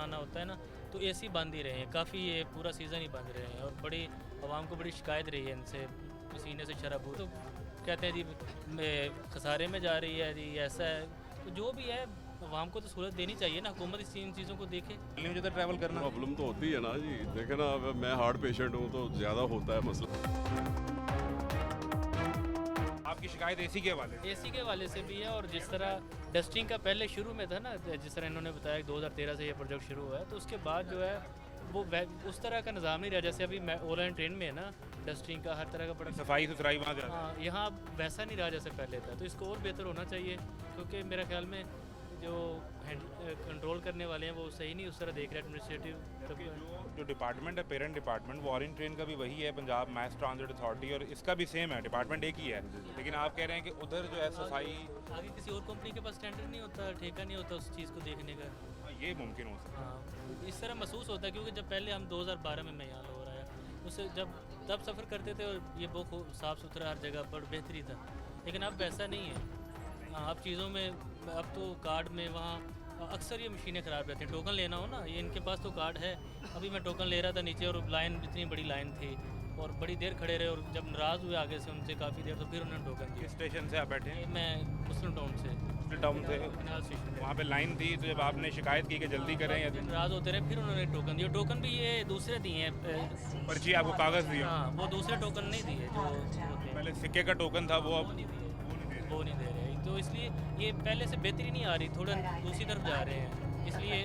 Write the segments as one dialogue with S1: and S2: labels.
S1: आना होता है ना, तो एसी बंद ही रहे हैं, काफ़ी ये पूरा सीज़न ही बंद रहे हैं और बड़ी आवाम को बड़ी शिकायत रही है इनसे, पसीने से शराबू। तो कहते हैं जी खसारे में जा रही है जी, ऐसा है। तो जो भी है आवाम को तो सहूलत देनी चाहिए ना, हुकूमत इन चीज़ों को देखे।
S2: मुझे तो ट्रैवल करना
S3: प्रॉब्लम तो होती है ना जी, देखे ना, अब मैं हार्ट पेशेंट हूँ तो ज़्यादा होता है मसला।
S2: आपकी शिकायत एसी के हवाले
S1: एसी के हवाले से भी है और जिस तरह डस्टिंग का पहले शुरू में था ना, जिस तरह इन्होंने बताया कि 2013 से ये प्रोजेक्ट शुरू हुआ है, तो उसके बाद जो है वो उस तरह का निज़ाम नहीं रहा जैसे अभी ओला ट्रेन में है ना, डस्टिंग का हर तरह का बड़ा
S2: सफाई सुथराई वहाँ ज़्यादा
S1: हाँ, यहाँ वैसा नहीं रहा जैसे पहले था, तो इसको और बेहतर होना चाहिए क्योंकि मेरे ख्याल में जो कंट्रोल करने वाले हैं वो सही नहीं उस तरह देख रहे एडमिनिस्ट्रेटिव।
S2: जो डिपार्टमेंट है पेरेंट डिपार्टमेंट, वो ऑरेंज ट्रेन का भी वही है, पंजाब मैस ट्रांजिट अथॉरिटी, और इसका भी सेम है, डिपार्टमेंट एक ही है। लेकिन आप कह रहे हैं कि उधर जो है सफाई
S1: आगे किसी और कंपनी के पास स्टैंडर्ड नहीं होता, ठेका नहीं होता उस चीज़ को देखने का।
S2: ये मुमकिन हो सकता
S1: हाँ, इस तरह महसूस होता है क्योंकि जब पहले हम 2012 में मैं यहाँ हो रहा है, उससे जब तब सफ़र करते थे और ये बहुत साफ़ सुथरा हर जगह पर बेहतरी था, लेकिन अब वैसा नहीं है। हाँ, अब चीज़ों में अब तो कार्ड में वहाँ अक्सर ये मशीनें ख़राब रहती हैं, टोकन लेना हो ना, ये इनके पास तो कार्ड है। अभी मैं टोकन ले रहा था नीचे और लाइन इतनी बड़ी लाइन थी और बड़ी देर खड़े रहे और जब नाराज़ हुए आगे से उनसे काफ़ी देर, तो फिर उन्होंने टोकन दिया।
S2: किस स्टेशन से आप बैठे हैं?
S1: मैं मुस्लिम टाउन से
S2: टाउन से
S1: फिलहाल स्टेशन
S2: वहाँ पे लाइन थी, तो जब आपने शिकायत की कि जल्दी करें या
S1: नाराज़ होते रहे, फिर उन्होंने टोकन दिया। टोकन भी ये दूसरे दिए हैं,
S2: पर्ची आपको कागज़ दिया?
S1: हाँ, वो दूसरे टोकन नहीं दिए जो होते हैं।
S2: पहले सिक्के का टोकन था, वो अब
S1: नहीं दिए, वो नहीं दे रहे, तो इसलिए ये पहले से बेहतरी नहीं आ रही, थोड़ा दूसरी तरफ जा रहे हैं। इसलिए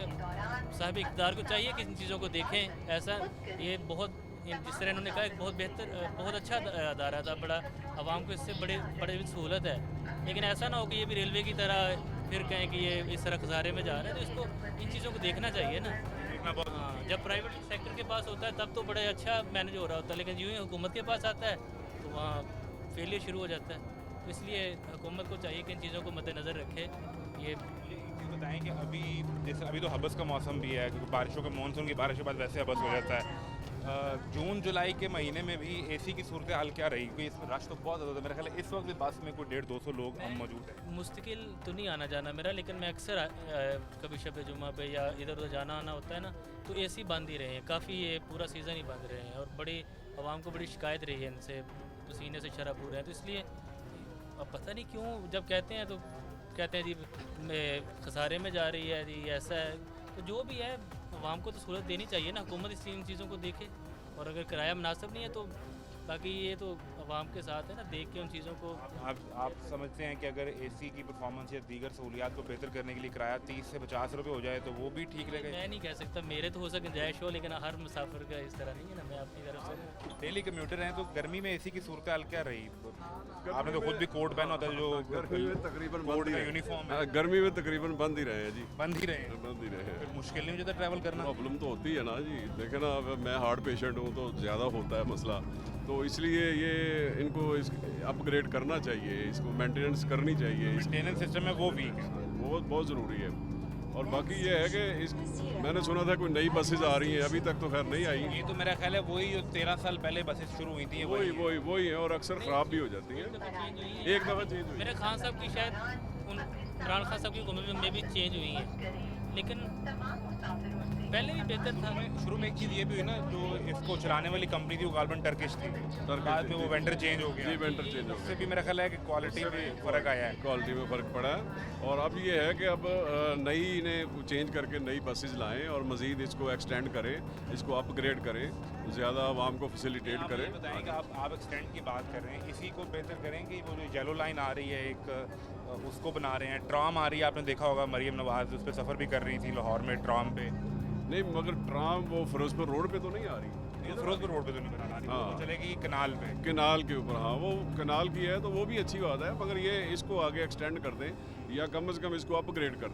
S1: साहब इक़्तिदार को चाहिए कि इन चीज़ों को देखें। ऐसा ये बहुत जिस तरह इन्होंने कहा एक बहुत बेहतर बहुत अच्छा अदारा था, बड़ा आवाम को इससे बड़े सहूलत है, लेकिन ऐसा ना हो कि ये भी रेलवे की तरह फिर कहें कि ये इस तरह खसारे में जा रहे हैं। तो इसको इन चीज़ों को देखना चाहिए ना। हाँ, जब प्राइवेट सेक्टर के पास होता है तब तो बड़ा अच्छा मैनेज हो रहा होता है, लेकिन यूँ ही हुकूमत के पास आता है तो वहाँ फेलियर शुरू हो जाता है। तो इसलिए हुकूमत को चाहिए कि इन चीज़ों को मद्देनज़र रखे। ये
S2: बताएं कि अभी जैसे अभी तो हबस का मौसम भी है, क्योंकि बारिशों के मानसून की बारिश के बाद वैसे हबस हो जाता है। जून जुलाई के महीने में भी एसी की सूरत हाल क्या रही? क्योंकि इसमें रश तो बहुत ज़्यादा था, मेरा ख्याल है इस वक्त भी बस में कोई 150-200 लोग हम मौजूद हैं।
S1: मुस्तकिल तो नहीं आना जाना मेरा, लेकिन मैं अक्सर कभी शब जुमा पे या इधर उधर जाना आना होता है ना, तो एसी बंद ही रहे हैं, काफ़ी ये पूरा सीज़न ही बंद रहे हैं और बड़ी आवाम को बड़ी शिकायत रही है इनसे, पसीने से शराबू रहे हैं। तो इसलिए अब पता नहीं क्यों जब कहते हैं तो कहते हैं जी खसारे में जा रही है जी, ऐसा है। तो जो भी है आवाम को तो सहूलत देनी चाहिए ना, हुकूमत इन चीज़ों को देखे, और अगर किराया मुनासिब नहीं है तो बाकी ये तो आवाम के साथ है ना, देख के उन चीज़ों को।
S2: आप समझते हैं कि अगर एसी की परफॉर्मेंस या दीगर सहूलियात को बेहतर करने के लिए किराया 30 से 50 रुपये हो जाए तो वो भी ठीक रहेगा?
S1: मैं नहीं कह सकता, मेरे तो हो सके गुंजाइश हो, लेकिन हर मुसाफिर का इस तरह नहीं है ना, मैं अपनी तरफ से।
S2: डेली कम्यूटर हैं तो गर्मी में एसी की सूरत हाल क्या रही? आपने तो खुद भी कोट पहना होता है, जो
S3: गर्मी में तकरीबन
S2: कोट
S3: बंद ही
S2: का
S3: रहे।
S2: यूनिफॉर्म है,
S3: हाँ, गर्मी में तकरीबन बंद ही रहे हैं जी,
S2: बंद ही रहे हैं।
S3: बंद ही रहे हैं।
S2: फिर मुश्किल नहीं हो जाता ट्रैवल करना?
S3: प्रॉब्लम तो होती है ना जी, देखे ना, अब मैं हार्ट पेशेंट हूँ तो ज़्यादा होता है मसला, तो इसलिए ये इनको अपग्रेड करना चाहिए, इसको मेंटेनेंस करनी चाहिए।
S2: मेंटेनेंस सिस्टम है वो वीक है।
S3: बहुत ज़रूरी है। और बाकी ये है कि मैंने सुना था कोई नई बसेज आ रही हैं, अभी तक तो खैर नहीं आई।
S2: ये तो मेरा ख्याल है वही जो 13 साल पहले बसेस शुरू हुई थी,
S3: वही है और अक्सर ख़राब भी हो जाती हैं। एक दफ़ा चेंज हुई।
S1: मेरे खान साहब की शायद इमरान खान साहब की हुकूमत में भी चेंज हुई है, लेकिन पहले भी बेहतर था।
S2: शुरू में एक चीज़ ये भी हुई ना, जो इसको चलाने वाली कंपनी थी वो गालबन टर्किश थी, बाद में वो वेंडर चेंज हो गया।
S3: जी, वेंडर चेंज हो गया।
S2: उससे भी मेरा ख्याल है कि क्वालिटी में फ़र्क आया है।
S3: क्वालिटी में फ़र्क पड़ा है और अब ये है कि अब नई इन्हें चेंज करके नई बसेज लाएं और मज़ीद इसको एक्सटेंड करें, इसको अपग्रेड करें, ज़्यादा आवाम को फैसिलिटेट करें।
S2: बताएं कि आप एक्सटेंड की बात कर रहे हैं, इसी को बेहतर करें कि वो जो येलो लाइन आ रही है एक, उसको बना रहे हैं। ट्राम आ रही है, आपने देखा होगा मरीम नवाज़ उस पर सफ़र भी कर रही थी लाहौर में ट्राम पे।
S3: नहीं, मगर ट्राम वो फिरोजपुर रोड पे तो नहीं आ रही,
S2: फिरोजपुर रोड पे तो नहीं बनाना रही,
S3: हाँ।
S2: वो चलेगी कनाल पे,
S3: कनाल के ऊपर। हाँ, वो कनाल की है तो वो भी अच्छी बात है, मगर ये इसको आगे एक्सटेंड कर दें या कम से कम इसको अपग्रेड कर